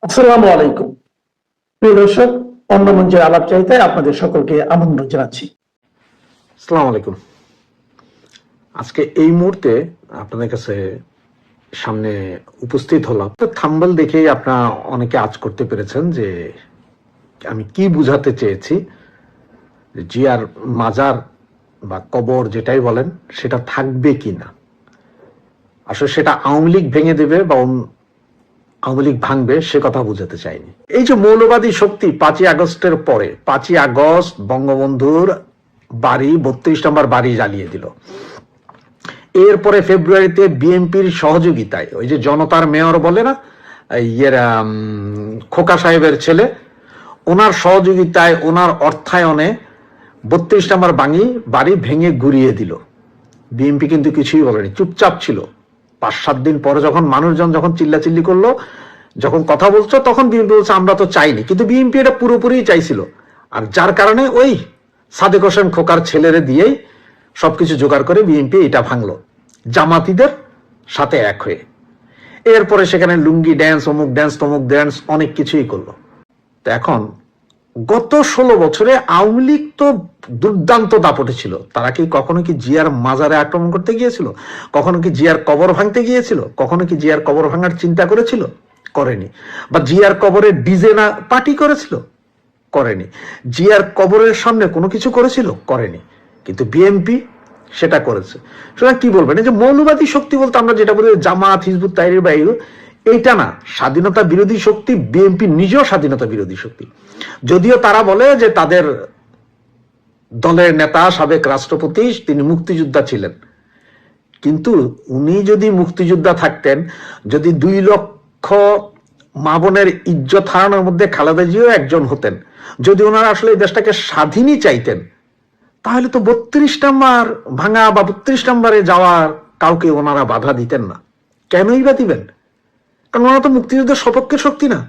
আসসালামু আলাইকুম। প্রিয় দর্শক, অন্য মঞ্চের আলাপচারিতায় আপনাদের সকলকে আমন্ত্রণ জানাচ্ছি। আসসালামু আলাইকুম। আজকে এই মুহূর্তে আপনাদের কাছে সামনে উপস্থিত হলাম। তো থাম্বনেল দেখেই আপনারা অনেকে আজ করতে পেরেছেন যে আমি কি বুঝাতে চেয়েছি। জিয়ার মাজার বা কবর যেটাই বলেন সেটা থাকবে কি না, আসলে সেটা আওয়ামী লীগ ভেঙে দেবে বা আওয়ামী লীগ ভাঙবে সে কথা বুঝাতে চাইনি। এই যে মৌলবাদী শক্তি 5ই আগস্টের পরে 5ই আগস্ট বঙ্গবন্ধুর বাড়ি 32 নম্বর বাড়ি জ্বালিয়ে দিল। এরপরে ফেব্রুয়ারিতে বিএনপির সহযোগিতায় ওই যে জনতার মেয়র বলে না, খোকা সাহেবের ছেলে, ওনার সহযোগিতায় ওনার অর্থায়নে 32 নম্বর বাড়ি ভেঙে গুড়িয়ে দিল। বিএনপি কিন্তু কিছুই বলেনি, চুপচাপ ছিল। 5-7 দিন পরে যখন মানুষজন যখন চিল্লাচিল্লি করলো, যখন কথা বলছো, তখন বিএনপি বলছে আমরা তো চাইনি, কিন্তু বিএনপি এটা পুরোপুরি চাইছিল। আর যার কারণে ওই সাদেক হোসেন খোকার ছেলেরে দিয়েই সবকিছু জোগাড় করে বিএনপি এটা ভাঙলো জামাতিদের সাথে এক হয়ে। এরপরে সেখানে লুঙ্গি ড্যান্স, অমুক ড্যান্স, তমুক ড্যান্স, অনেক কিছুই করলো। তো এখন গত 16 বছরে আওয়ামী লীগ তো দুর্দান্ত দাপটে ছিল। তারা কি কখনো কি জিয়ার মাজারে আক্রমণ করতে গিয়েছিল? কখনো কি জিয়ার কবর ভাঙতে গিয়েছিল? কখনো কি জিয়ার কবর ভাঙার চিন্তা করেছিল? করেনি। বা জিয়ার কবরে ডিজে না পার্টি করেছিল? করেনি। জিয়ার কবরের সামনে কোনো কিছু করেছিল? করেনি। কিন্তু বিএনপি সেটা করেছে। সুতরাং কি বলবেন, এই যে মৌলবাদী শক্তি বলতে আমরা যেটা বলি জামাত, হিজবুত তাহরির বাইরে, এইটা না, স্বাধীনতা বিরোধী শক্তি। বিএনপি নিজেও স্বাধীনতা বিরোধী শক্তি, যদিও তারা বলে যে তাদের দলের নেতা সাবেক রাষ্ট্রপতি তিনি মুক্তিযোদ্ধা ছিলেন। কিন্তু উনি যদি মুক্তিযোদ্ধা থাকতেন, যদি 2 লক্ষ মা বোনের ইজ্জত হারানোর মধ্যে খালেদা জিয়াও একজন হতেন, যদি ওনারা আসলে এই দেশটাকে স্বাধীনই চাইতেন, তাহলে তো 32 নম্বর ভাঙা বা 32 নম্বরে যাওয়ার কাউকে ওনারা বাধা দিতেন না। কেনই বা দিবেন? কারণ ওনারা তো মুক্তিযুদ্ধের সপক্ষের শক্তি না।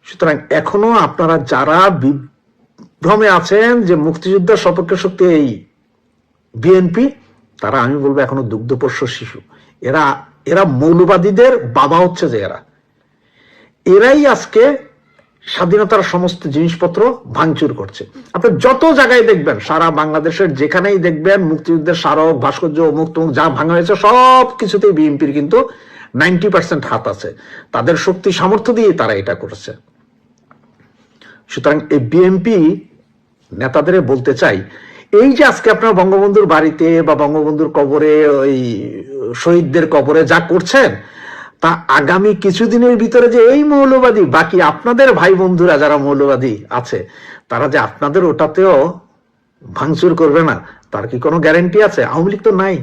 সুতরাং এখনো আপনারা যারা বিভ্রমে আছেন যে মুক্তিযুদ্ধের সপক্ষের শক্তি এই বিএনপি, তারা আমি বলবো এখনো দুগ্ধপোষ্য শিশু। এরা মৌলবাদীদের বাবা হচ্ছে যে এরাই আজকে স্বাধীনতার সমস্ত জিনিসপত্র ভাঙচুর করছে। আপনি যত জায়গায় দেখবেন, সারা বাংলাদেশের যেখানেই দেখবেন মুক্তিযুদ্ধের স্মারক, ভাস্কর্য, অমুক তমুক যা ভাঙা হয়েছে সব কিছুতেই বিএনপির কিন্তু 90% হাত আছে। তাদের শক্তি সামর্থ্য দিয়ে তারা এটা করেছে। সুতরাং এই বিএনপি নেতাদের বলতে চাই, এই যে আজকে আপনারা বঙ্গবন্ধুর বাড়িতে বা বঙ্গবন্ধুর কবরে, ওই শহীদদের কবরে যা করছেন, তা আগামী কিছুদিনের ভিতরে যে এই মৌলবাদী বাকি আপনাদের ভাই বন্ধুরা যারা মৌলবাদী আছে, তারা যে আপনাদের ওটাতেও ভাঙচুর করবে না, তার কি কোনো গ্যারান্টি আছে? আওয়ামী লীগ তো নাই।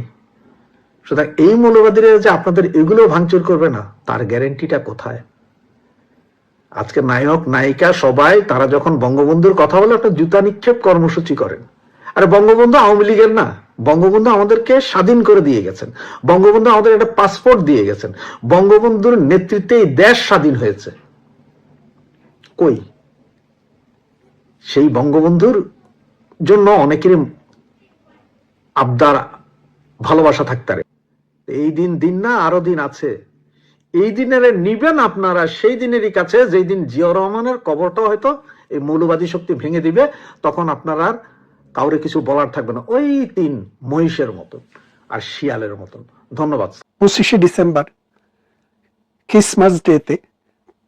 সুতরাং এই মৌলবাদীরা যে আপনাদের এগুলো ভাঙচুর করবে না, তার গ্যারান্টিটা কোথায়? আজকে নায়ক নায়িকা সবাই তারা যখন বঙ্গবন্ধুর কথা বলে একটা জুতা নিক্ষেপ কর্মসূচি করেন। আরে বঙ্গবন্ধু আওয়ামী লীগের না, বঙ্গবন্ধু আমাদেরকে স্বাধীন করে দিয়ে গেছেন, বঙ্গবন্ধু আমাদের একটা পাসপোর্ট দিয়ে গেছেন, বঙ্গবন্ধুর নেতৃত্বে এই দেশ স্বাধীন হয়েছে। কই সেই বঙ্গবন্ধুর জন্য অনেকেরই আবদার, ভালোবাসা থাকতে পারে। এই দিন না, আরো দিন আছে। এই দিনের নিবেন আপনারা সেই দিনেরই কাছে, যেই দিন জিয়াউর রহমানের কবরটা হয়তো এই মৌলবাদী শক্তি ভেঙে দিবে, তখন আপনারা কাউরে কিছু বলার থাকবে না। ওই 3 মহিষের মতন আর শিয়ালের মতন। ধন্যবাদ। 25শে ডিসেম্বর ক্রিসমাস ডেতে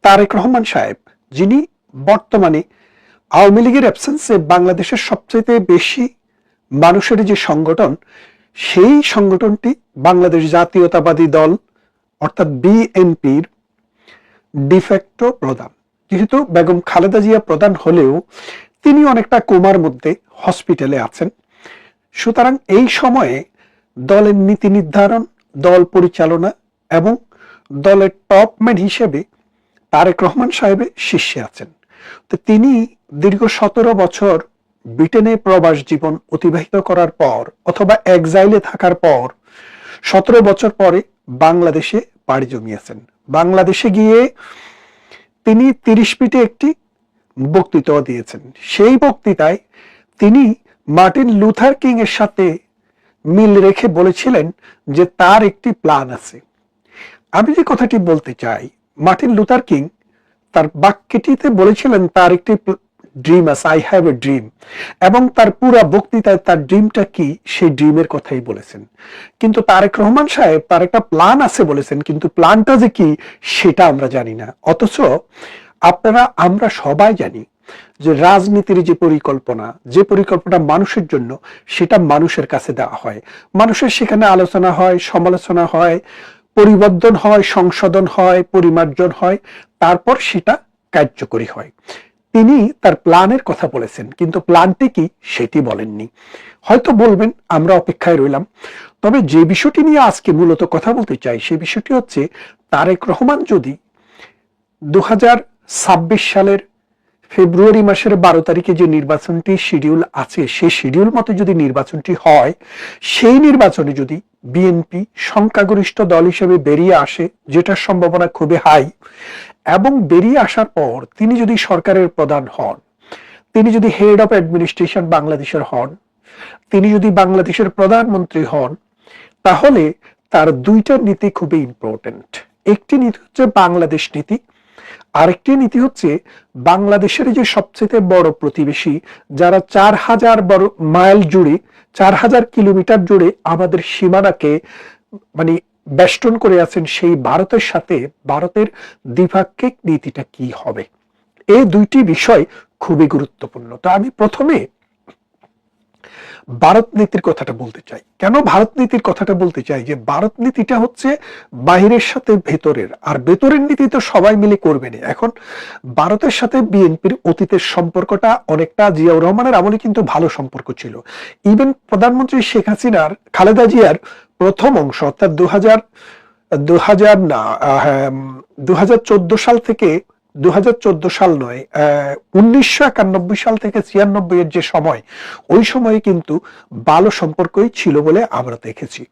তারেক রহমান সাহেব, যিনি বর্তমানে আওয়ামী লীগের অ্যাবসেন্সে বাংলাদেশের সবচেয়ে বেশি মানুষের যে সংগঠন, সেই সংগঠনটি বাংলাদেশ জাতীয়তাবাদী দল অর্থাৎ বিএনপির ডিফ্যাক্টো প্রধান। যেহেতু বেগম খালেদা জিয়া প্রধান হলেও তিনি অনেকটা কোমার মধ্যে হসপিটালে আছেন, সুতরাং এই সময়ে দলের নীতি নির্ধারণ, দল পরিচালনা এবং দলের টপম্যান হিসেবে তারেক রহমান সাহেবের শীর্ষে আছেন। তো তিনি দীর্ঘ 17 বছর ব্রিটেনে প্রবাস জীবন অতিবাহিত করার পর অথবা এক্সাইলে থাকার পর 17 বছর পরে বাংলাদেশে পাড়ি জমিয়েছেন। বাংলাদেশে গিয়ে তিনি 30 মিনিটে একটি বক্তৃতা দিয়েছেন। সেই বক্তৃতায় তিনি মার্টিন লুথার কিং এর সাথে মিল রেখে বলেছিলেন যে তার একটি প্ল্যান আছে। আমি যে কথাটি বলতে চাই, মার্টিন লুথার কিং তার বাক্যটিতে বলেছিলেন তার একটি ড্রিম আছে, আই হ্যাভ এ ড্রিম, এবং তার পুরা বক্তৃতায় তার ড্রিমটা কি সেই ড্রিমের কথাই বলেছেন। কিন্তু তারেক রহমান সাহেব তার একটা প্ল্যান আছে বলেছেন, কিন্তু প্ল্যানটা যে কি সেটা আমরা জানি না। অথচ আমরা সবাই জানি যে রাজনীতির যে পরিকল্পনা মানুষের জন্য, সেটা মানুষের কাছে দেওয়া হয়, মানুষের সেখানে আলোচনা হয়, সমালোচনা হয়, পরিবর্তন হয়, সংশোধন হয়, পরিমার্জন হয়, তারপর সেটা কার্যকরী হয়। তিনি তার প্ল্যানের কথা বলেছেন, কিন্তু প্ল্যানটি কি সেটি বলেননি। হয়তো বলবেন, আমরা অপেক্ষায় রইলাম। তবে যে বিষয়টি নিয়ে আজকে মূলত কথা বলতে চাই, সেই বিষয়টি হচ্ছে তারেক রহমান যদি 2026 সালের ফেব্রুয়ারি মাসের 12 তারিখে যে নির্বাচনটি শিডিউল আছে, সেই শিডিউল মতো যদি নির্বাচনটি হয়, সেই নির্বাচনে যদি বিএনপি সংখ্যাগরিষ্ঠ দল হিসেবে বেরিয়ে আসে, যেটার সম্ভাবনা খুবই হাই, এবং বেরিয়ে আসার পর তিনি যদি সরকারের প্রধান হন, তিনি যদি হেড অফ অ্যাডমিনিস্ট্রেশন বাংলাদেশের হন, তিনি যদি বাংলাদেশের প্রধানমন্ত্রী হন, তাহলে তার দুইটা নীতি খুবই ইম্পর্টেন্ট। একটি নীতি হচ্ছে বাংলাদেশ নীতি, আরেকটি নীতি হচ্ছে বাংলাদেশের যে সবচেয়ে বড় প্রতিবেশী, যারা 4000 মাইল জুড়ে, 4000 কিলোমিটার জুড়ে আমাদের সীমানাকে মানে বেষ্টন করে আছেন, সেই ভারতের সাথে ভারতের দ্বিপাক্ষিক নীতিটা কি হবে। এই দুইটি বিষয় খুবই গুরুত্বপূর্ণ। তো আমি প্রথমে ভারত নীতির কথাটা বলতে চাই। কেন ভারত নীতির কথাটা বলতে চাই? যে ভারত নীতিটা হচ্ছে বাহিরের সাথে ভেতরের, আর ভেতরের নীতি তো সবাই মিলে করবে না। এখন ভারতের সাথে বিএনপির অতীতের সম্পর্কটা অনেকটা জিয়াউর রহমানের আমলে কিন্তু ভালো সম্পর্ক ছিল। ইভেন প্রধানমন্ত্রী শেখ হাসিনার, খালেদা জিয়ার প্রথম অংশ অর্থাৎ 2014 সাল থেকে 2014 সাল নয়, 1991 সাল থেকে 96 এর যে সময়, ওই সময়ে কিন্তু ভালো সম্পর্কই ছিল বলে আমরা দেখেছি।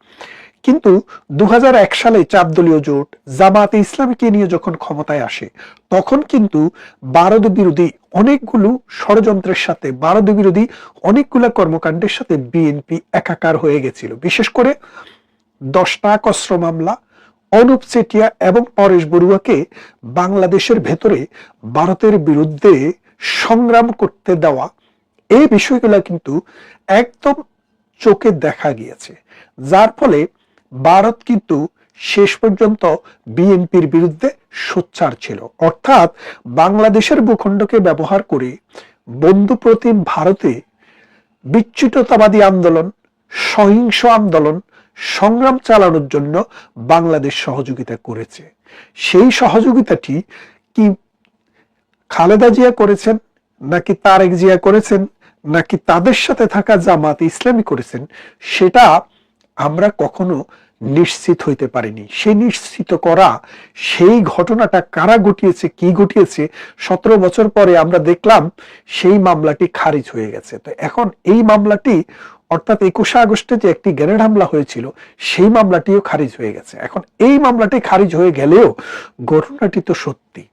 কিন্তু 2001 সালে 4 দলীয় জোট জামায়াতে ইসলামীকে নিয়ে যখন ক্ষমতায় আসে, তখন কিন্তু ভারত বিরোধী অনেকগুলো ষড়যন্ত্রের সাথে, ভারত বিরোধী অনেকগুলো কর্মকাণ্ডের সাথে বিএনপি একাকার হয়ে গেছিল। বিশেষ করে 10টা অস্ত্র মামলা, অনুপ চেটিয়া এবং পরেশ বড়ুয়াকে বাংলাদেশের ভেতরে ভারতের বিরুদ্ধে সংগ্রাম করতে দেওয়া, এই বিষয়গুলো কিন্তু একদম চোখে দেখা গিয়েছে, যার ফলে ভারত কিন্তু শেষ পর্যন্ত বিএনপির বিরুদ্ধে সোচ্চার ছিল। অর্থাৎ বাংলাদেশের ভূখণ্ডকে ব্যবহার করে বন্ধুপ্রতিম ভারতে বিচ্ছিন্নতাবাদী আন্দোলন, সহিংস আন্দোলন, সংগ্রাম চালানোর জন্য বাংলাদেশ সহযোগিতা করেছে। সেই সহযোগিতাটি কি খালেদা জিয়া করেছেন, নাকি তারেক জিয়া করেছেন, নাকি তাদের সাথে থাকা জামায়াতে ইসলামী করেছেন, সেটা আমরা কখনো নিশ্চিত হইতে পারিনি। সেই নিশ্চিত করা সেই ঘটনাটা কারা ঘটিয়েছে, কি ঘটিয়েছে, 17 বছর পরে আমরা দেখলাম সেই মামলাটি খারিজ হয়ে গেছে। তো এখন এই মামলাটি, অর্থাৎ 21শে আগস্টে যে একটি গ্রেনেড হামলা হয়েছিল, সেই মামলাটিও খারিজ হয়ে গেছে। এখন এই মামলাটি খারিজ হয়ে গেলেও ঘটনাটি তো সত্যি।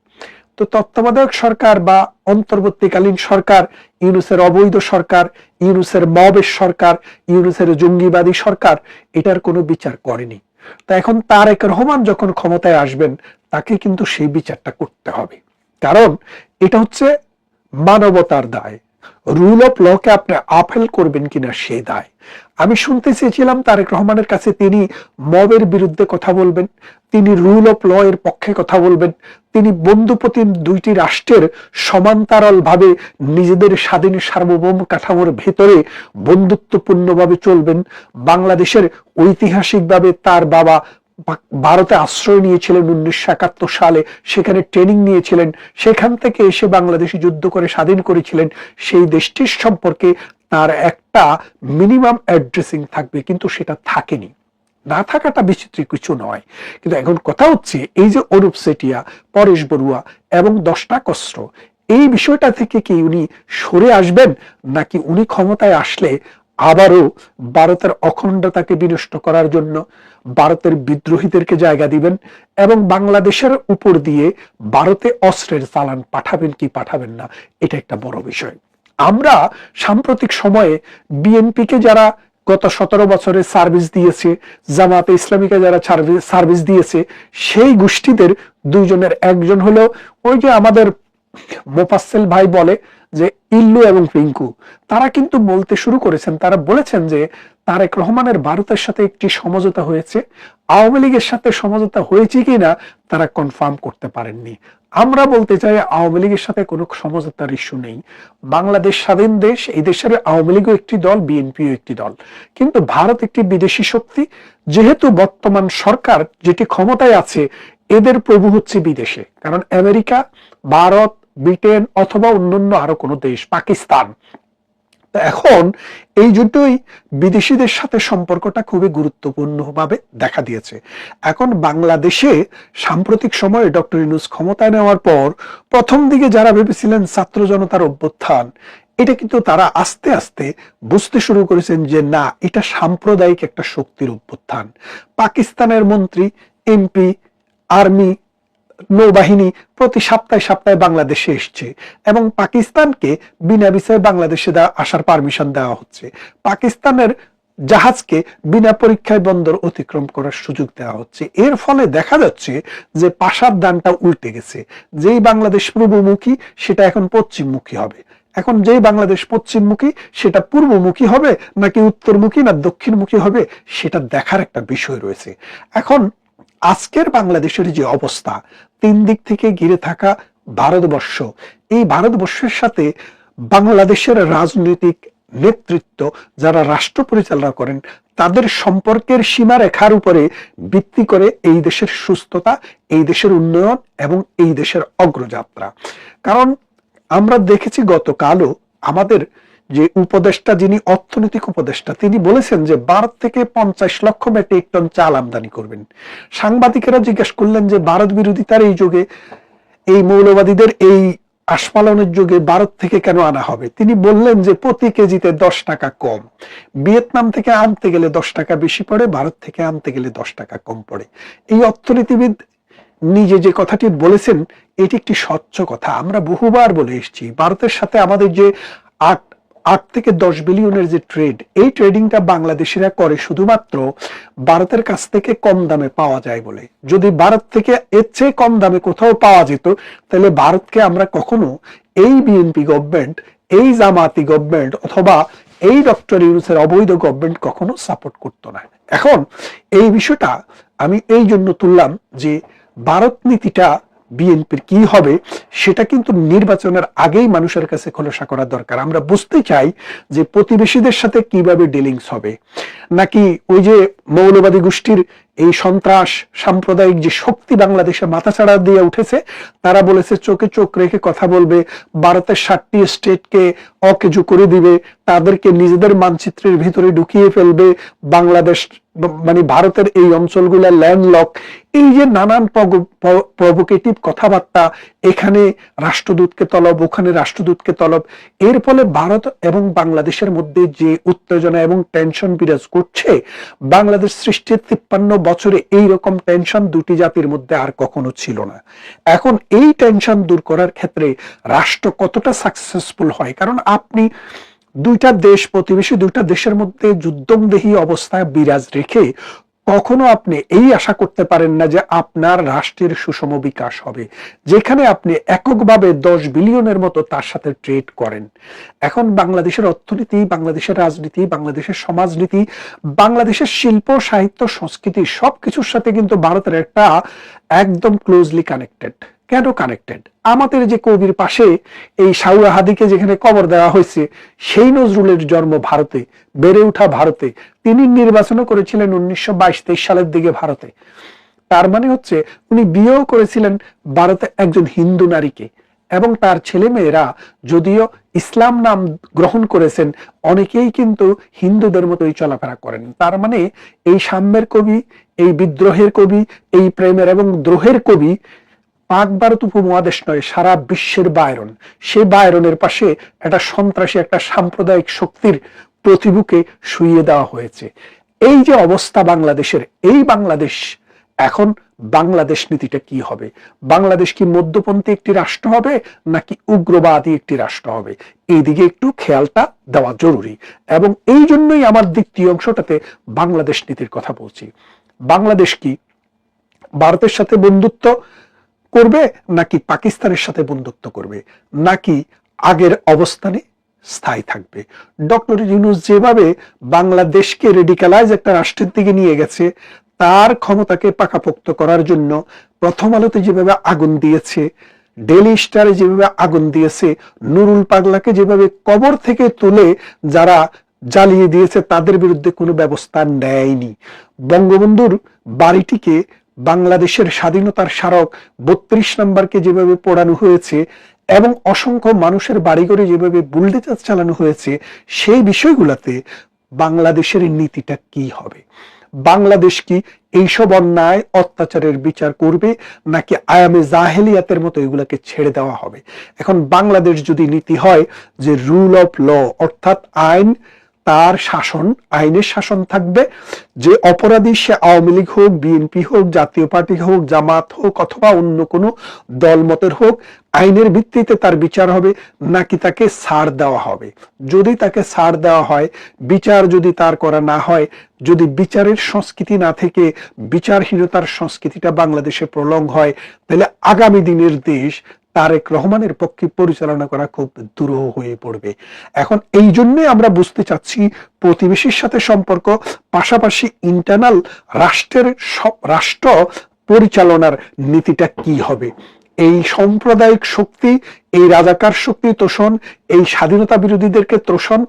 তো তত্ত্বাবধায়ক সরকার বা অন্তর্বর্তীকালীন সরকার, ইউনূসের অবৈধ সরকার, ইউনূসের মবের সরকার, ইউনূসের জঙ্গিবাদী সরকার এটার কোনো বিচার করেনি। তা এখন তারেক রহমান যখন ক্ষমতায় আসবেন, তাকে কিন্তু সেই বিচারটা করতে হবে, কারণ এটা হচ্ছে মানবতার দায়। রুল অফ লকে আপনি আপহেল করবেন কিনা সেই দায়। আমি শুনতে চেয়েছিলাম তারেক রহমানের কাছে তিনি মবের বিরুদ্ধে কথা বলবেন, তিনি রুল অফ ল এর পক্ষে কথা বলবেন, তিনি বন্ধুপ্রতিম দুইটি রাষ্ট্রের সমান্তরাল ভাবে নিজেদের স্বাধীন সার্বভৌম কাঠামোর ভেতরে বন্ধুত্বপূর্ণভাবে চলবেন। বাংলাদেশের ঐতিহাসিকভাবে তার বাবা ভারতে আশ্রয় নিয়েছিলেন 1971 সালে, সেখানে ট্রেনিং নিয়েছিলেন, সেখান থেকে এসে বাংলাদেশে যুদ্ধ করে স্বাধীন করেছিলেন। সেই দেশটির সম্পর্কে তার একটা মিনিমাম অ্যাড্রেসিং থাকবে, কিন্তু সেটা থাকেনি। না থাকাটা বিচিত্র কিছু নয়, কিন্তু এখন কথা হচ্ছে এই যে অনুপ চেটিয়া, পরেশ বড়ুয়া এবং 10টা অস্ত্র, এই বিষয়টা থেকে কি উনি সরে আসবেন, নাকি উনি ক্ষমতায় আসলে আবারও ভারতের অখণ্ডতাকে বিনষ্ট করার জন্য ভারতের বিদ্রোহীদেরকে জায়গা দিবেন এবং বাংলাদেশের উপর দিয়ে ভারতে অস্ত্রের চালান পাঠাবেন কি পাঠাবেন না, এটা একটা বড় বিষয়। আমরা সাম্প্রতিক সময়ে বিএনপিকে যারা গত 17 বছরে সার্ভিস দিয়েছে, জামাতে ইসলামীকে যারা সার্ভিস দিয়েছে, সেই গোষ্ঠীদের দুইজনের একজন হলো ওই যে আমাদের মোফাসসেল ভাই বলে যে ইল্লু এবং পিঙ্কু। তারা কিন্তু বলতে শুরু করেছেন, তারা বলেছেন যে তারেক রহমানের ভারতের সাথে একটি সমঝোতা হয়েছে, আওয়ামী লীগের সাথে সমঝোতা হয়েছে কিনা তারা কনফার্ম করতে পারেননি। আমরা বলতে চাই আওয়ামী লীগের সাথে কোনো সমঝোতার ইস্যু নেই। বাংলাদেশ স্বাধীন দেশ, এই দেশের আওয়ামী লীগও একটি দল, বিএনপিও একটি দল, কিন্তু ভারত একটি বিদেশি শক্তি। যেহেতু বর্তমান সরকার যেটি ক্ষমতায় আছে, এদের প্রভু হচ্ছে বিদেশে, কারণ আমেরিকা, ভারত, ব্রিটেন অথবা অন্যান্য আরো কোনো দেশ, পাকিস্তান। এখন এই জন্যই বিদেশিদের সাথে সম্পর্কটা খুবই গুরুত্বপূর্ণভাবে দেখা দিয়েছে। এখন বাংলাদেশে সাম্প্রতিক সময়ে ডক্টর ইউনূস ক্ষমতায় নেওয়ার পর প্রথম দিকে যারা ভেবেছিলেন ছাত্র জনতার অভ্যুত্থান, এটা কিন্তু তারা আস্তে আস্তে বুঝতে শুরু করেছেন যে না, এটা সাম্প্রদায়িক একটা শক্তির অভ্যুত্থান। পাকিস্তানের মন্ত্রী, এমপি, আর্মি, নৌবাহিনী প্রতি সপ্তাহে সপ্তাহে বাংলাদেশে এসছে এবং পাকিস্তানকে বিনা ভিসায় বাংলাদেশে আসার পারমিশন দেওয়া হচ্ছে। পাকিস্তানের জাহাজকে বিনা পরীক্ষায় বন্দর অতিক্রম করার সুযোগ দেওয়া হচ্ছে। এর ফলে দেখা যাচ্ছে যে পাশার দানটা উল্টে গেছে। যেই বাংলাদেশ পূর্বমুখী সেটা এখন পশ্চিমমুখী হবে। এখন যেই বাংলাদেশ পশ্চিমমুখী সেটা পূর্বমুখী হবে নাকি উত্তরমুখী না দক্ষিণমুখী হবে, সেটা দেখার একটা বিষয় রয়েছে। এখন আজকের বাংলাদেশের যে অবস্থা, তিন দিক থেকে ঘিরে থাকা ভারতবর্ষ, এই ভারতবর্ষের সাথে বাংলাদেশের রাজনৈতিক নেতৃত্ব, যারা রাষ্ট্র পরিচালনা করেন, তাদের সম্পর্কের সীমারেখার উপরে ভিত্তি করে এই দেশের সুস্থতা, এই দেশের উন্নয়ন এবং এই দেশের অগ্রযাত্রা। কারণ আমরা দেখেছি গতকালও আমাদের যে উপদেষ্টা, যিনি অর্থনৈতিক উপদেষ্টা, তিনি বলেছেন যে ভারত থেকে 50 লক্ষ মেট্রিক টন চাল আমদানি করবেন। সাংবাদিকেরা জিজ্ঞেস করলেন যে ভারত বিরোধিতার এই যুগে, এই মৌলবাদীদের এই আস্ফালনের যুগে ভারত থেকে কেন আনা হবে? তিনি বললেন যে প্রতি কেজিতে 10 টাকা কম। ভিয়েতনাম থেকে আনতে গেলে 10 টাকা বেশি পড়ে, ভারত থেকে আনতে গেলে 10 টাকা কম পড়ে। এই অর্থনীতিবিদ নিজে যে কথাটি বলেছেন, এটি একটি স্বচ্ছ কথা। আমরা বহুবার বলে এসেছি, ভারতের সাথে আমাদের যে 8 থেকে 10 বিলিয়নের যে ট্রেড, এই ট্রেডিংটা বাংলাদেশিরা করে শুধুমাত্র ভারতের কাছ থেকে কম দামে পাওয়া যায় বলে। যদি ভারত থেকে এর চেয়ে কম দামে কোথাও পাওয়া যেত, তাহলে ভারতকে আমরা কখনো, এই বিএনপি গভর্নমেন্ট, এই জামাতি গভর্নমেন্ট অথবা এই ডক্টর ইউনূসের অবৈধ গভর্নমেন্ট কখনো সাপোর্ট করতো না। এখন এই বিষয়টা আমি এই জন্য তুললাম যে ভারত নীতিটা বিএনপির কি হবে সেটা কিন্তু নির্বাচনের আগেই মানুষের কাছে খোলাসা করা দরকার। আমরা বুঝতে চাই যে প্রতিবেশীদের সাথে কিভাবে ডিলিংস হবে, নাকি ওই যে মৌলবাদী গোষ্ঠীর এই সন্ত্রাস সাম্প্রদায়িক যে শক্তি বাংলাদেশে মাথাচাড়া দিয়ে উঠেছে, তারা বলেছে চোখে চোখ রেখে কথা বলবে, ভারতের 7টি স্টেটকে অকেজো করে দিবে, তাদেরকে নিজেদের মানচিত্রের ভিতরে ঢুকিয়ে ফেলবে, বাংলাদেশ মানে ভারতের এই অঞ্চলগুলো ল্যান্ডলক। এই যে নানান প্রভোকেটিভ কথাবার্তা, এখানে রাষ্ট্রদূতকে তলব, ওখানে রাষ্ট্রদূতকে তলব, এর ফলে ভারত এবং বাংলাদেশের মধ্যে যে উত্তেজনা এবং টেনশন বিরাজ করছে, বাংলাদেশ সৃষ্টির 53 বছরে এই রকম টেনশন দুটি জাতির মধ্যে আর কখনো ছিল না। এখন এই টেনশন দূর করার ক্ষেত্রে রাষ্ট্র কতটা সাকসেসফুল হয়, কারণ আপনি দুইটা দেশ, প্রতিবেশী দুইটা দেশের মধ্যে যুদ্ধংদেহী অবস্থায় বিরাজ রেখে কখনো আপনি এই আশা করতে পারেন না যে আপনার রাষ্ট্রের সুষম বিকাশ হবে, যেখানে আপনি এককভাবে 10 বিলিয়নের মতো তার সাথে ট্রেড করেন। এখন বাংলাদেশের অর্থনীতি, বাংলাদেশের রাজনীতি, বাংলাদেশের সমাজনীতি, বাংলাদেশের শিল্প, সাহিত্য, সংস্কৃতি সবকিছুর সাথে কিন্তু ভারতের একটা একদম ক্লোজলি কানেক্টেড। কেন কানেক্টেড? আমাদের যে কবির পাশে এই শাহরাহাদিকে যেখানে কবর দেওয়া হয়েছে, সেই নজরুলের জন্ম ভারতে, বেড়ে ওঠা ভারতে, তিনি নির্বাচনও করেছিলেন 1922-23 সালের দিকে ভারতে। তার মানে হচ্ছে উনি বিয়েও করেছিলেন ভারতে একজন হিন্দু নারীকে, এবং তার ছেলে মেয়েরা যদিও ইসলাম নাম গ্রহণ করেছেন, অনেকেই কিন্তু হিন্দুদের মতোই চলাফেরা করেন। তার মানে এই সাম্যের কবি, এই বিদ্রোহের কবি, এই প্রেমের এবং দ্রোহের কবি পাক ভারত উপমহাদেশ নয়, সারা বিশ্বের বায়রন। সে বায়রনের পাশে একটা সন্ত্রাসী, একটা সাম্প্রদায়িক শক্তির প্রতিভূকে শুইয়ে দেওয়া হয়েছে। এই যে অবস্থা বাংলাদেশের, এই বাংলাদেশ এখন বাংলাদেশ নীতিটা কি হবে? বাংলাদেশ কি মধ্যপন্থী একটি রাষ্ট্র হবে নাকি উগ্রবাদী একটি রাষ্ট্র হবে? এইদিকে একটু খেয়ালটা দেওয়া জরুরি, এবং এই জন্যই আমার দ্বিতীয় অংশটাতে বাংলাদেশ নীতির কথা বলছি। বাংলাদেশ কি ভারতের সাথে বন্ধুত্ব করবে নাকি পাকিস্তানের সাথে বন্ধুত্ব করবে, নাকি আগের অবস্থানে স্থায়ী থাকবে? ডক্টর ইউনূস যেভাবে বাংলাদেশকে রেডিকালাইজ একটা রাষ্ট্রের দিকে নিয়ে গেছে, তার ক্ষমতাকে পাকাপোক্ত করার জন্য প্রথম আলোতে যেভাবে আগুন দিয়েছে, ডেইলি স্টারে যেভাবে আগুন দিয়েছে, নুরুল পাগলাকে যেভাবে কবর থেকে তুলে যারা জ্বালিয়ে দিয়েছে তাদের বিরুদ্ধে কোনো ব্যবস্থা নেয়নি, বঙ্গবন্ধুর বাড়িটিকে বাংলাদেশের স্বাধীনতার স্মারক 32 নম্বরকে যেভাবে পোড়ানো হয়েছে এবং অসংখ্য মানুষের বাড়িঘরে যেভাবে বুলডোজার চালানো হয়েছে, সেই বিষয়গুলোতে বাংলাদেশের নীতিটা কি হবে? বাংলাদেশ কি এইসব অন্যায় অত্যাচারের বিচার করবে নাকি আয়ামে জাহেলিয়াতের মতো এগুলাকে ছেড়ে দেওয়া হবে? এখন বাংলাদেশ যদি নীতি হয় যে রুল অফ ল, অর্থাৎ আইন, তার শাসন, আইনের শাসন থাকবে, যে অপরাধী সে আওয়ামী লীগ হোক, বিএনপি হোক, জাতীয় পার্টি হোক, জামাত হোক অথবা অন্য কোনো দলমতের হোক, আইনের ভিত্তিতে তার বিচার হবে নাকি তাকে ছাড় দেওয়া হবে? যদি তাকে ছাড় দেওয়া হয়, বিচার যদি তার করা না হয়, যদি বিচারের সংস্কৃতি না থেকে বিচারহীনতার সংস্কৃতিটা বাংলাদেশে প্রলং হয়, তাহলে আগামী দিনের দেশ তারেক রহমানের পক্ষে পরিচালনা করা খুব দুরূহ হয়ে পড়বে। এখন এই জন্য আমরা বুঝতে চাচ্ছি প্রতিবেশীর সাথে সম্পর্ক, পাশাপাশি ইন্টারনাল রাষ্ট্রের রাষ্ট্র পরিচালনার নীতিটা কি হবে? এই সাম্প্রদায়িক শক্তি, এই রাজাকার শক্তি তোষণ, এই স্বাধীনতা বিরোধীদেরকে তোষণ,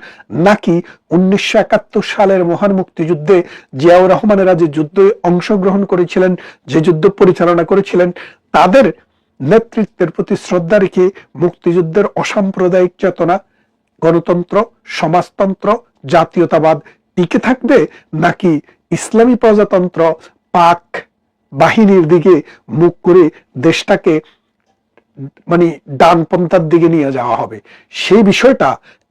নাকি 1971 সালের মহান মুক্তিযুদ্ধে জিয়াউর রহমানেরা যে যুদ্ধে অংশগ্রহণ করেছিলেন, যে যুদ্ধ পরিচালনা করেছিলেন, তাদের নেতৃত্বের প্রতি শ্রদ্ধা রেখে মুক্তিযুদ্ধের অসাম্প্রদায়িক চেতনা, গণতন্ত্র, সমাজতন্ত্র, জাতীয়তাবাদ টিকে থাকবে, নাকি ইসলামী প্রজাতন্ত্র, পাক বাহিনীর দিকে মুখ করে দেশটাকে মানে ডানপন্থার দিকে নিয়ে যাওয়া হবে? সেই বিষয়টা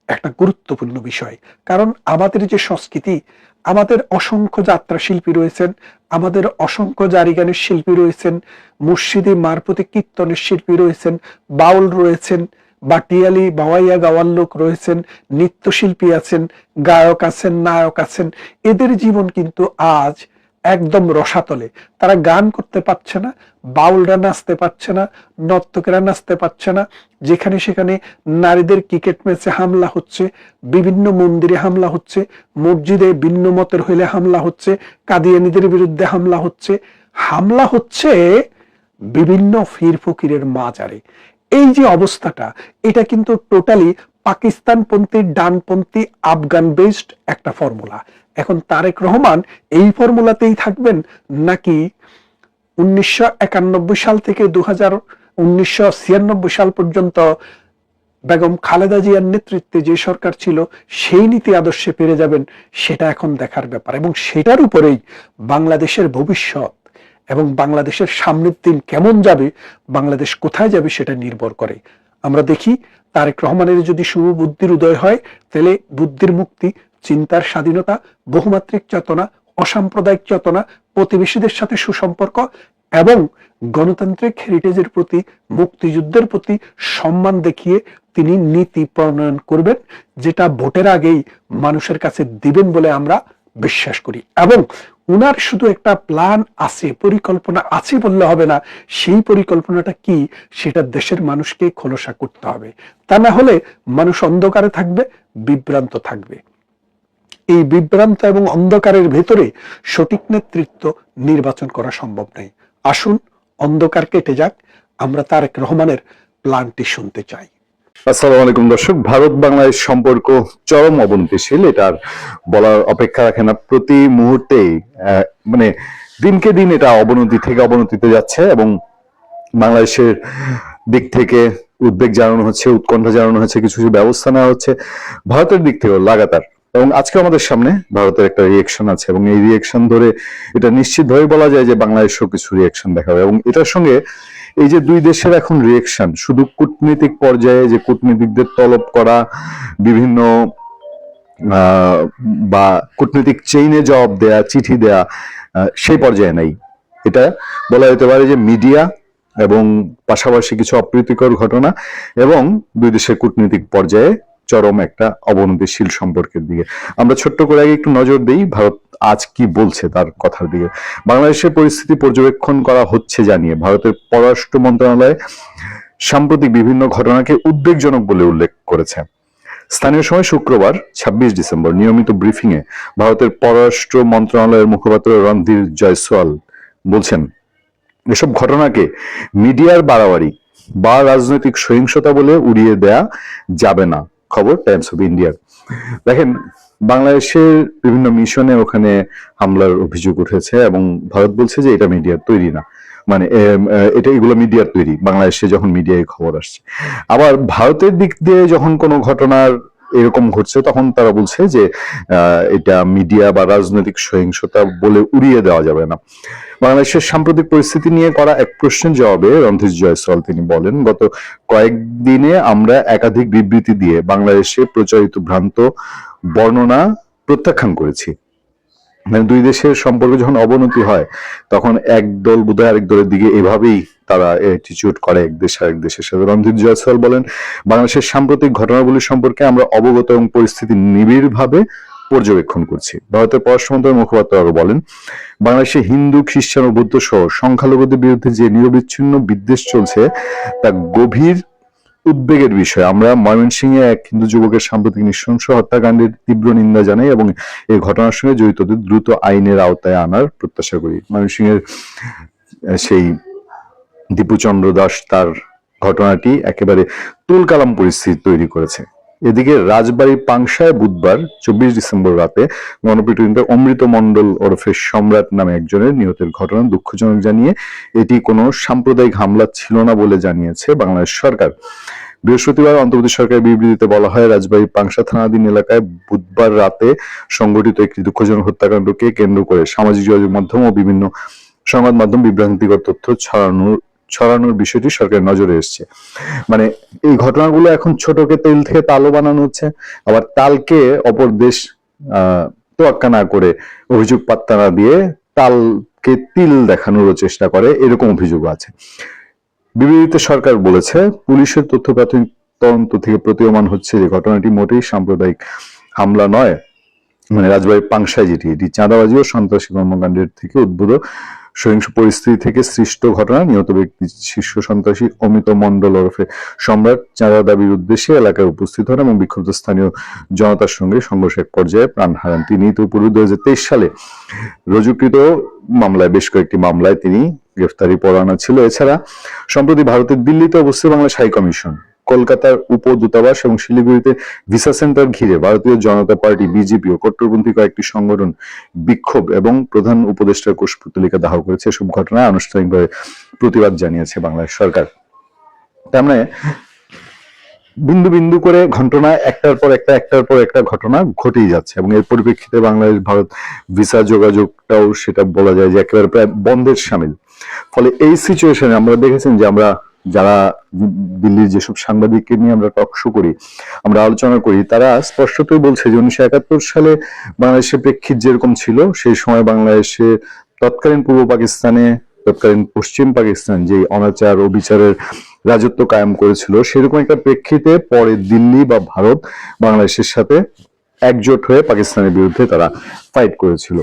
একটা গুরুত্বপূর্ণ বিষয়। কারণ আমাদের যে সংস্কৃতি, আমাদের অসংখ্য যাত্রা শিল্পী রয়েছেন, আমাদের অসংখ্য জারি গানের শিল্পী রয়েছেন, মুর্শিদি মারফতি কীর্তনের শিল্পী রয়েছেন, বাউল রয়েছেন, বাটিয়ালি বাওয়াইয়া গাওয়ার লোক রয়েছেন, নৃত্যশিল্পী আছেন, গায়ক আছেন, নায়ক আছেন। এদের জীবন কিন্তু আজ একদম রসাতলে। তারা গান করতে পারছে না, বাউলরা নাচতে পারছে না, নর্তকেরা নাচতে পারছে না, যেখানে সেখানে নারীদের ক্রিকেট ম্যাচে হামলা হচ্ছে, বিভিন্ন মন্দিরে হামলা হচ্ছে, মসজিদে ভিন্ন মতের হইলে হামলা হচ্ছে, কাদিয়ানীদের বিরুদ্ধে হামলা হচ্ছে, হামলা হচ্ছে বিভিন্ন ফির ফকিরের মাজারে। এই যে অবস্থাটা, এটা কিন্তু টোটালি পাকিস্তানপন্থী, ডানপন্থী, আফগান বেসড একটা ফর্মুলা। এখন তারেক রহমান এই ফর্মুলাতেই থাকবেন, নাকি 1991 সাল থেকে 1996 সাল পর্যন্ত বেগম খালেদা জিয়ার নেতৃত্বে যে সরকার ছিল সেই নীতি আদর্শে পেরে যাবেন? সেটা এখন দেখার ব্যাপার, এবং সেটার উপরেই বাংলাদেশের ভবিষ্যৎ এবং বাংলাদেশের সামনের দিন কেমন যাবে, বাংলাদেশ কোথায় যাবে, সেটা নির্ভর করে। আমরা দেখি তারেক রহমানের যদি শুভ বুদ্ধির উদয় হয়, তাহলে বুদ্ধির মুক্তি, চিন্তার স্বাধীনতা, বহুমাত্রিক চেতনা, অসাম্প্রদায়িক চেতনা, প্রতিবেশীদের সাথে সুসম্পর্ক এবং গণতান্ত্রিক হেরিটেজের প্রতি, মুক্তিযুদ্ধের প্রতি সম্মান দেখিয়ে তিনি নীতি প্রণয়ন করবেন, যেটা ভোটের আগেই মানুষের কাছে দিবেন বলে আমরা বিশ্বাস করি। এবং উনার শুধু একটা প্ল্যান আছে, পরিকল্পনা আছে বললে হবে না, সেই পরিকল্পনাটা কি সেটা দেশের মানুষকে খোলসা করতে হবে। তা না হলে মানুষ অন্ধকারে থাকবে, বিভ্রান্ত থাকবে। এই বিভ্রান্ত এবং অন্ধকারের ভেতরে সঠিক নেতৃত্ব নির্বাচন করা সম্ভব নয়। আসুন অন্ধকার কেটে যাক, আমরা তারেক রহমানের প্ল্যানটি শুনতে চাই। আসসালামু আলাইকুম দর্শক, ভারত বাংলাদেশ সম্পর্ক চরম অবনতিশীল, এটার বলার অপেক্ষা রাখে না। প্রতি মুহূর্তেই মানে দিনকে দিন এটা অবনতি থেকে অবনতিতে যাচ্ছে, এবং বাংলাদেশের দিক থেকে উদ্বেগ জানানো হচ্ছে, উৎকণ্ঠা জানানো হচ্ছে, কিছু কিছু ব্যবস্থা নেওয়া হচ্ছে ভারতের দিক থেকেও লাগাতার। এবং আজকে আমাদের সামনে ভারতের একটা রিয়েকশন আছে, এবং এই রিয়েকশন ধরে এটা নিশ্চিতভাবে বলা যায় যে বাংলাদেশও কিছু রিয়েকশন দেখাবে। এবং এটার সঙ্গে এই যে দুই দেশের এখন রিয়েকশন, শুধু কূটনীতিক পর্যায়ে যে কূটনীতিকদের তলব করা, বিভিন্ন বা কূটনীতিক চেইনে জবাব দেয়া, চিঠি দেয়া, সেই পর্যায়ে নাই। এটা বলা যেতে পারে যে মিডিয়া এবং পাশাপাশি কিছু অপ্রীতিকর ঘটনা এবং দুই দেশের কূটনৈতিক পর্যায়ে চরম একটা অবনতিশীল সম্পর্কের দিকে। আমরা ছোট্ট করে আগে একটু নজর দেই ভারত আজ কি বলছে তার কথার দিকে। বাংলাদেশের পরিস্থিতি পর্যবেক্ষণ করা হচ্ছে জানিয়ে ভারতের পররাষ্ট্র মন্ত্রণালয় সাম্প্রতিক বিভিন্ন ঘটনাকে উদ্বেগজনক বলে উল্লেখ করেছে। স্থানীয় সময় শুক্রবার 26 ডিসেম্বর নিয়মিত ব্রিফিং এ ভারতের পররাষ্ট্র মন্ত্রণালয়ের মুখপাত্র রণধীর জয়সওয়াল বলছেন, এসব ঘটনাকে মিডিয়ার বাড়াবাড়ি বা রাজনৈতিক সহিংসতা বলে উড়িয়ে দেয়া যাবে না। খবর টাইমস অফ ইন্ডিয়ার। দেখেন, বাংলাদেশের বিভিন্ন মিশনে ওখানে হামলার অভিযোগ উঠেছে এবং ভারত বলছে যে এটা মিডিয়ার তৈরি না, মানে এটা এগুলো মিডিয়ার তৈরি। বাংলাদেশে যখন মিডিয়ায় খবর আসছে, আবার ভারতের দিক দিয়ে যখন কোনো ঘটনার এরকম ঘটছে তখন তারা বলছে যে এটা মিডিয়া বা রাজনৈতিক সহিংসতা বলে উড়িয়ে দেওয়া যাবে না। বাংলাদেশের সাম্প্রতিক পরিস্থিতি নিয়ে করা এক প্রশ্নের জবাবে রণধীর জয়সওয়াল তিনি বলেন, গত কয়েকদিনে আমরা একাধিক বিবৃতি দিয়ে বাংলাদেশে প্রচারিত ভ্রান্ত বর্ণনা প্রত্যাখ্যান করেছি। মানে দুই দেশের সম্পর্কে যখন অবনতি হয় তখন এক দল বোধহয় আরেক দলের দিকে এভাবেই তারা অ্যাটিটিউড করে এক দেশ আরেক দেশের সাথে। রণধীর জয়সওয়াল বলেন, বাংলাদেশের সাম্প্রতিক ঘটনাগুলি সম্পর্কে আমরা অবগত এবং পরিস্থিতি নিবিড়ভাবে পর্যবেক্ষণ করছি। ভারতের পররাষ্ট্র মন্ত্রণালয়ের মুখপাত্র আরো বলেন, বাংলাদেশে হিন্দু, খ্রিস্টান ও বৌদ্ধ সহ সংখ্যালঘুদের বিরুদ্ধে যে নিরবিচ্ছিন্ন বিদ্বেষ চলছে তা গভীর উদ্বেগের বিষয়। আমরা ময়মনসিংহে এক হিন্দু যুবকের সাম্প্রতিক নৃশংস হত্যাকাণ্ডের তীব্র নিন্দা জানাই এবং এই ঘটনার সঙ্গে জড়িতদের দ্রুত আইনের আওতায় আনার প্রত্যাশা করি। ময়মনসিংহের সেই দীপুচন্দ্র দাস তার ঘটনাটি একেবারে তুলকালাম পরিস্থিতি তৈরি করেছে। এদিকে রাজবাড়ী পাংশায় বুধবার 24 ডিসেম্বর রাতে গণপিটুনিতে অমৃত মণ্ডল ওরফে সম্রাট নামে একজনের নিহতের ঘটনা দুঃখজনক জানিয়ে এটি কোনো সাম্প্রদায়িক হামলা ছিল না বলে জানিয়েছে বাংলাদেশ সরকার। বৃহস্পতিবার অন্তর্বর্তী সরকারের বিবৃতিতে বলা হয়, রাজবাড়ী পাংশা থানাধীন এলাকায় বুধবার রাতে সংঘটিত একটি দুঃখজনক হত্যাকাণ্ডকে কেন্দ্র করে সামাজিক যোগাযোগ মাধ্যম ও বিভিন্ন সংবাদ মাধ্যম বিভ্রান্তিকর তথ্য ছড়ানোর বিষয়টি সরকারের নজরে এসছে। মানে এই ঘটনাগুলো এখন ছোটকে তেল থেকে তালও বানানো হচ্ছে, আবার তালকে অপর দেশ তোয়াক্কা না করে অভিযোগ পাত্তা না দিয়ে তালকে তিল দেখানোর চেষ্টা করে, এরকম অভিযোগ আছে। বিবৃতিতে সরকার বলেছে, পুলিশের তথ্য প্রাথমিক তদন্ত থেকে প্রতীয়মান হচ্ছে যে ঘটনাটি মোটেই সাম্প্রদায়িক হামলা নয়। মানে রাজবাড়ির পাংশায় এটি চাঁদাবাজি ও সন্ত্রাসী কর্মকাণ্ডের থেকে উদ্ভূত সহিংস পরিস্থিতি থেকে সৃষ্ট ঘটনা। নিহত ব্যক্তি শীর্ষ সন্ত্রাসী অমিত মণ্ডল ওরফে সম্রাট চাঁদা দাবির উদ্দেশ্যে এলাকায় উপস্থিত হন এবং বিক্ষুব্ধ স্থানীয় জনতার সঙ্গে সংঘর্ষের এক পর্যায়ে প্রাণ হারান। তিনি ইতিপূর্বে 2023 সালে রুজুকৃত মামলায়, বেশ কয়েকটি মামলায় তিনি গ্রেফতারি পরোয়ানা ছিল। এছাড়া সম্প্রতি ভারতের দিল্লিতে অবস্থিত বাংলাদেশ হাই কমিশন, কলকাতার উপ দূতাবাস এবং শিলিগুড়িতে ভিসা সেন্টার ঘিরে ভারতীয় জনতা পার্টি, বিজেপি ও কট্টরপন্থী কয়েকটি সংগঠন বিক্ষোভ এবং প্রধান উপদেষ্টার কুশপুতলিকা দাহ করেছে। এসব ঘটনায় আনুষ্ঠানিকভাবে প্রতিবাদ জানিয়েছে বাংলাদেশ সরকার। তার মানে বিন্দু বিন্দু করে ঘটনা একটার পর একটা ঘটনা ঘটেই যাচ্ছে এবং এর পরিপ্রেক্ষিতে বাংলাদেশ ভারত ভিসা যোগাযোগটাও সেটা বলা যায় যে একেবারে প্রায় বন্ধের শামিল। ফলে এই সিচুয়েশনে আমরা দেখেছেন যে আমরা যারা দিল্লির যেসব সাংবাদিককে নিয়ে আমরা টক শো করি, আমরা আলোচনা করি, তারা স্পষ্টতই বলছে যে 1971 সালে বাংলাদেশের প্রেক্ষিত যেরকম ছিল, সেই সময় বাংলাদেশে তৎকালীন পূর্ব পাকিস্তানে, তৎকালীন পশ্চিম পাকিস্তান যে অনাচার ও বিচারের রাজত্ব কায়েম করেছিল, সেরকম একটা প্রেক্ষিতে পরে দিল্লি বা ভারত বাংলাদেশের সাথে একজোট হয়ে পাকিস্তানের বিরুদ্ধে তারা ফাইট করেছিল।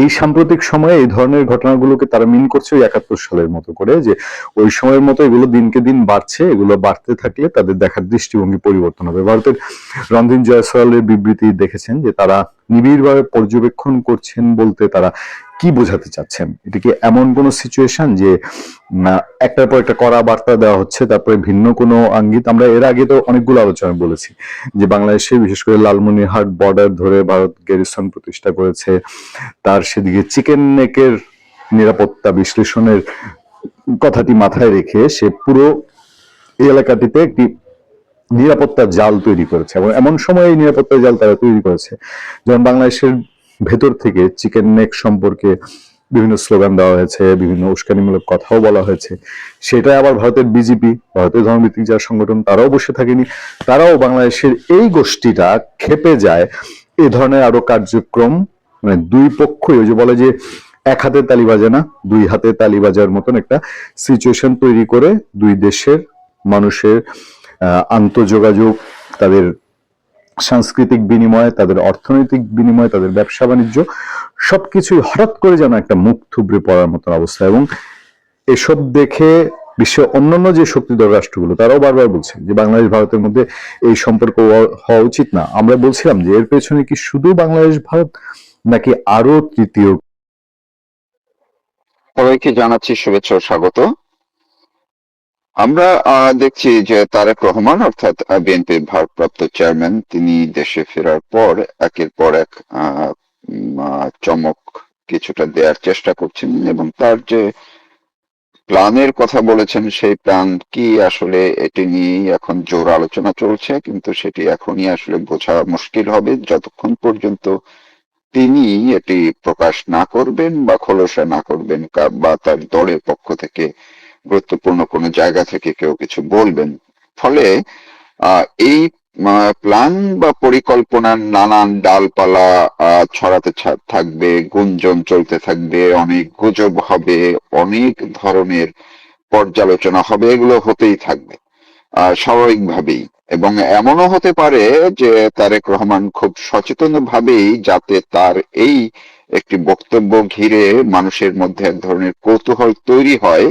এই সাম্প্রতিক সময়ে এই ধরনের ঘটনাগুলোকে তারা মিন করছে ওই 71 সালের মতো করে, যে ওই সময়ের মতো এগুলো দিনকে দিন বাড়ছে, এগুলো বাড়তে থাকলে তাদের দেখার দৃষ্টিভঙ্গি পরিবর্তন হবে। ভারতের রণধীর জয়সওয়ালের বিবৃতি দেখেছেন যে তারা নিবিড়ভাবে পর্যবেক্ষণ করছেন বলতে তারা কি বোঝাতে চাচ্ছেন? এটা কি এমন কোন সিচুয়েশন যে একটার পর একটা কড়া বার্তা দেওয়া হচ্ছে, তারপরে ভিন্ন কোনো আঙ্গিক? আমরা এর আগে তো অনেকগুলো আলোচনা বলেছি যে বাংলাদেশে বিশেষ করে লালমনিরহাট বর্ডার ধরে ভারত গ্যারিসন প্রতিষ্ঠা করেছে, তার সেদিকে চিকেন নেকের নিরাপত্তা বিশ্লেষণের কথাটি মাথায় রেখে সে পুরো এই এলাকাটিতে একটি নিরাপত্তা জাল তৈরি করেছে এবং এমন সময় এই নিরাপত্তা জাল তারা তৈরি করেছে যেমন বাংলাদেশের ভেতর থেকে চিকেন নেক সম্পর্কে বিভিন্ন স্লোগান দেওয়া হয়েছে, বিভিন্ন উস্কানিমূলক কথাও বলা হয়েছে। সেটা আবার ভারতের বিজেপি, ভারতের ধর্মভিত্তিক যারা সংগঠন, তারাও বসে থাকেনি, তারাও বাংলাদেশের এই গোষ্ঠীটা খেপে যায় এ ধরনের আরো কার্যক্রম, মানে দুই পক্ষই ওই যে বলে যে এক হাতে তালি বাজে না, দুই হাতে তালি বাজার মতন একটা সিচুয়েশন তৈরি করে দুই দেশের মানুষের আন্তঃযোগাযোগ, তাদের সাংস্কৃতিক বিনিময়, তাদের অর্থনৈতিক বিনিময়, তাদের ব্যবসা বাণিজ্য সবকিছুই হঠাৎ করে যেন একটা মুখ থুবড়ে পড়ার মতন অবস্থা। এবং এসব দেখে বিশ্বের অন্যান্য যে শক্তিধর রাষ্ট্রগুলো তারাও বারবার বলছে যে বাংলাদেশ ভারতের মধ্যে এই সম্পর্ক হওয়া উচিত না। আমরা বলছিলাম যে এর পেছনে কি শুধু বাংলাদেশ ভারত নাকি আরো তৃতীয়? সবাইকে জানাচ্ছি শুভেচ্ছা ও স্বাগত। আমরা দেখছি যে তারেক রহমান অর্থাৎ বিএনপির ভারপ্রাপ্ত চেয়ারম্যান তিনি দেশে ফেরার পর একের পর এক চমক কিছুটা দেওয়ার চেষ্টা করছেন, এবং তার যে প্ল্যানের কথা বলেছেন সেই প্ল্যান কি আসলে এটি নিয়েই এখন জোর আলোচনা চলছে, কিন্তু সেটি এখনই আসলে বোঝা মুশকিল হবে যতক্ষণ পর্যন্ত তিনি এটি প্রকাশ না করবেন বা খোলসা না করবেন, বা তার দলের পক্ষ থেকে গুরুত্বপূর্ণ কোনো জায়গা থেকে কেউ কিছু বলবেন। ফলে এই প্ল্যান বা পরিকল্পনার নানান ডালপালা ছড়াতে থাকবে, গুঞ্জন চলতে থাকবে, অনেক গুজব হবে, অনেক ধরনের পর্যালোচনা হবে, এগুলো হতেই থাকবে স্বাভাবিকভাবেই। এবং এমনও হতে পারে যে তারেক রহমান খুব সচেতন ভাবেই, যাতে তার এই একটি বক্তব্য ঘিরে মানুষের মধ্যে এক ধরনের কৌতূহল তৈরি হয়,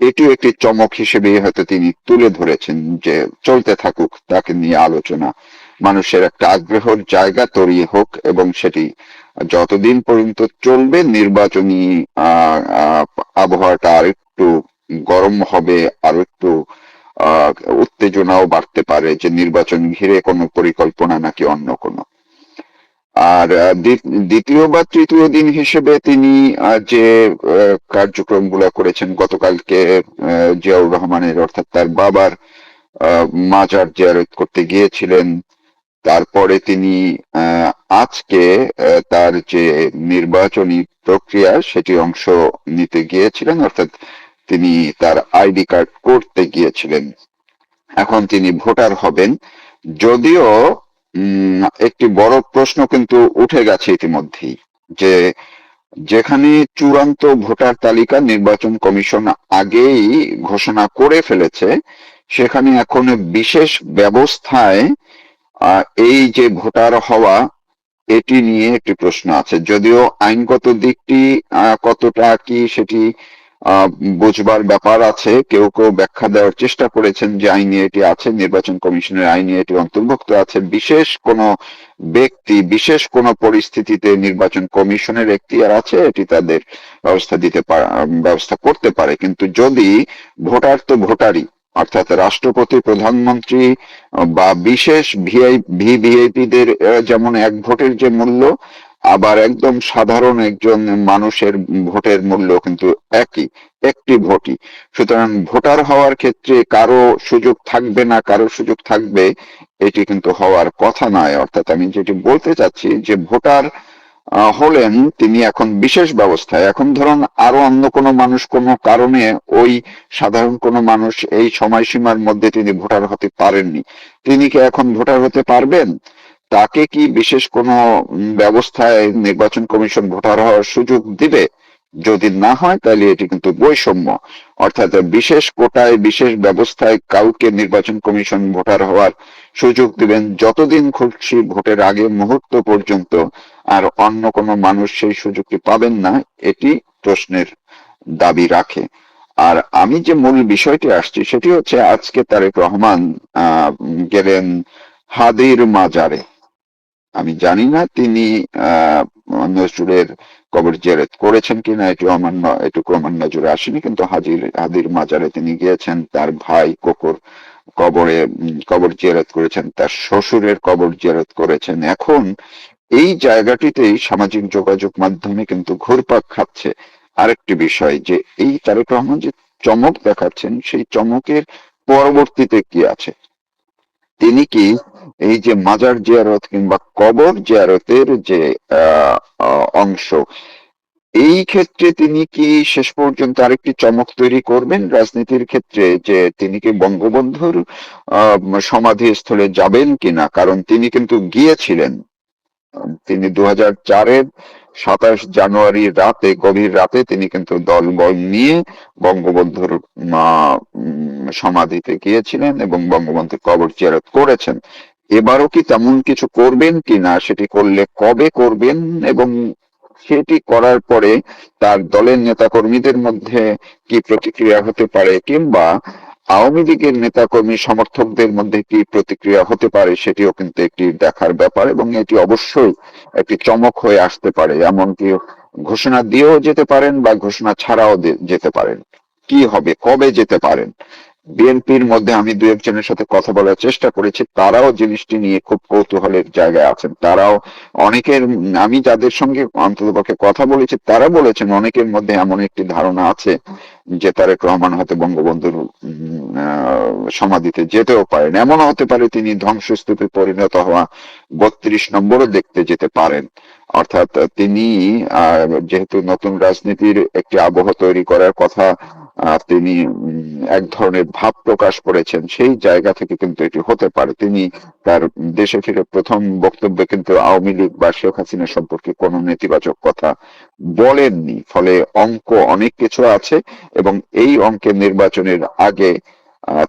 এটিও একটি চমক হিসেবে হয়তো তিনি তুলে ধরেছেন যে চলতে থাকুক তাকে নিয়ে আলোচনা, মানুষের একটা আগ্রহের জায়গা তৈরি হোক, এবং সেটি যতদিন পর্যন্ত চলবে নির্বাচনী আবহাওয়াটা আর একটু গরম হবে, আর একটু উত্তেজনাও বাড়তে পারে যে নির্বাচন ঘিরে কোনো পরিকল্পনা নাকি অন্য কোনো। আর দ্বিতীয় বা তৃতীয় দিন হিসেবে তিনি যে কার্যক্রমগুলো করেছেন, গতকালকে জিয়াউর রহমানের অর্থাৎ তার বাবার মাজার জিয়ারত করতে গিয়েছিলেন। তারপরে তিনি আজকে তার যে নির্বাচনী প্রক্রিয়া সেটি অংশ নিতে গিয়েছিলেন, অর্থাৎ তিনি তার আইডি কার্ড করতে গিয়েছিলেন। এখন তিনি ভোটার হবেন। যদিও একটি বড় প্রশ্ন কিন্তু উঠে গেছে ইতিমধ্যেই, যে যেখানে চূড়ান্ত ভোটার তালিকা নির্বাচন কমিশন আগেই ঘোষণা করে ফেলেছে, সেখানে এখন বিশেষ ব্যবস্থায় এই যে ভোটার হওয়া, এটি নিয়ে একটি প্রশ্ন আছে। যদিও আইনগত দিকটি কতটা কি সেটি বুঝবার ব্যাপার আছে, কেউ কেউ ব্যাখ্যা দেওয়ার চেষ্টা করেছেন যে আইনে এটি আছে, নির্বাচন কমিশনের আইনে এটি অন্তর্ভুক্ত আছে, বিশেষ কোনো ব্যক্তি বিশেষ কোনো পরিস্থিতিতে নির্বাচন কমিশনের এখতিয়ার আছে, এটি তাদের ব্যবস্থা করতে পারে। কিন্তু যদি ভোটার তো ভোটারই, অর্থাৎ রাষ্ট্রপতি, প্রধানমন্ত্রী বা বিশেষ ভিভিআইপিদের যেমন এক ভোটের যে মূল্য, আবার একদম সাধারণ একজন মানুষের ভোটের মূল্য কিন্তু একই, একটি ভোটই। সুতরাং ভোটার হওয়ার ক্ষেত্রে কারো সুযোগ থাকবে না, কারো সুযোগ থাকবে, এটি কিন্তু হওয়ার কথা নয়। অর্থাৎ আমি যেটি বলতে চাচ্ছি যে ভোটার হলেন তিনি এখন বিশেষ ব্যবস্থায়। এখন ধরুন আরো অন্য কোনো মানুষ কোনো কারণে, ওই সাধারণ কোনো মানুষ এই সময়সীমার মধ্যে তিনি ভোটার হতে পারেননি, তিনি কি এখন ভোটার হতে পারবেন? তাকে কি বিশেষ কোনো ব্যবস্থায় নির্বাচন কমিশন ভোটার হওয়ার সুযোগ দিবে? যদি না হয় তাহলে এটি কিন্তু বৈষম্য। অর্থাৎ বিশেষ কোটায় বিশেষ ব্যবস্থায় কাউকে নির্বাচন কমিশন ভোটার হওয়ার সুযোগ দিবেন যতদিন খুশি ভোটের আগে মুহূর্ত পর্যন্ত, আর অন্য কোনো মানুষ সেই সুযোগটি পাবেন না, এটি প্রশ্নের দাবি রাখে। আর আমি যে মূল বিষয়টি আসছি সেটি হচ্ছে, আজকে তারেক রহমান গেলেন হাদির মাজারে। আমি জানি না তিনি নজরুলের কবর জিয়ারত করেছেন কিনা, এটুকু আমার নজরে আসেনি, কিন্তু হাদির মাজারে তিনি গিয়েছেন, তার ভাই কোকর কবর জিয়ারত করেছেন, তার শ্বশুরের কবর জিয়ারত করেছেন। এখন এই জায়গাটিতেই সামাজিক যোগাযোগ মাধ্যমে কিন্তু ঘুরপাক খাচ্ছে আরেকটি বিষয়, যে এই তারেক রহমান যে চমক দেখাচ্ছেন, সেই চমকের পরবর্তীতে কি আছে। তিনি কি এই যে মাজার জিয়ারত কিংবা কবর জিয়ারতের যে অংশ, এই ক্ষেত্রে তিনি কি শেষ পর্যন্ত আরেকটি চমক তৈরি করবেন রাজনীতির ক্ষেত্রে, যে তিনি কি বঙ্গবন্ধুর সমাধিস্থলে যাবেন কিনা? কারণ তিনি কিন্তু গিয়েছিলেন, তিনি 2004-এর 27 জানুয়ারি রাতে, গভীর রাতে তিনি কিন্তু দলবল নিয়ে বঙ্গবন্ধুর সমাধিতে গিয়েছিলেন এবং বঙ্গবন্ধুর কবর জিয়ারত করেছেন। এবারও কি তেমন কিছু করবেন কিনা, সেটি করলে কবে করবেন, এবং সেটি করার পরে তার দলের নেতাকর্মীদের মধ্যে কি প্রতিক্রিয়া হতে পারে, কিংবা আওয়ামী লীগের নেতাকর্মী সমর্থকদের মধ্যে কি প্রতিক্রিয়া হতে পারে, সেটিও কিন্তু একটি দেখার ব্যাপার। এবং এটি অবশ্যই একটি চমক হয়ে আসতে পারে, এমনকি ঘোষণা দিয়েও যেতে পারেন বা ঘোষণা ছাড়াও যেতে পারেন। কি হবে, কবে যেতে পারেন? বিএনপির মধ্যে আমি দু একজনের সাথে কথা বলার চেষ্টা করেছি, তারাও জিনিসটি নিয়ে খুব কৌতূহলের জায়গায় আছেন। তারাও অনেকের, আমি যাদের সঙ্গে অন্ততপক্ষে কথা বলেছি তারা বলেছেন অনেকের মধ্যে এমন একটি ধারণা আছে যে তারেক রহমান হয়তো বঙ্গবন্ধুর সমাধিতে যেতেও পারেন। এমনও হতে পারে তিনি ধ্বংসস্তূপে পরিণত হওয়া 32 নম্বরও দেখতে যেতে পারেন। অর্থাৎ তিনি যেহেতু নতুন রাজনীতির একটি আবহ তৈরি করার কথা তিনি এক ধরনের ভাব প্রকাশ করেছেন, সেই জায়গা থেকে কিন্তু এটি হতে পারে। তিনি তার দেশে ফিরে প্রথম বক্তব্যে কিন্তু আওয়ামী লীগ বা শেখ হাসিনা সম্পর্কে কোনো নেতিবাচক কথা বলেননি। ফলে অঙ্ক অনেক কিছু আছে, এবং এই অঙ্কের নির্বাচনের আগে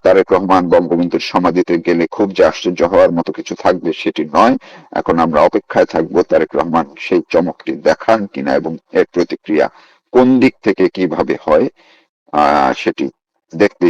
তারেক রহমান বঙ্গবন্ধুর সমাধিতে গেলে খুব যে আশ্চর্য হওয়ার মতো কিছু থাকবে সেটি নয়। এখন আমরা অপেক্ষায় থাকবো তারেক রহমান সেই চমকটি দেখান কিনা এবং এর প্রতিক্রিয়া কোন দিক থেকে কিভাবে হয় সেটি দেখতে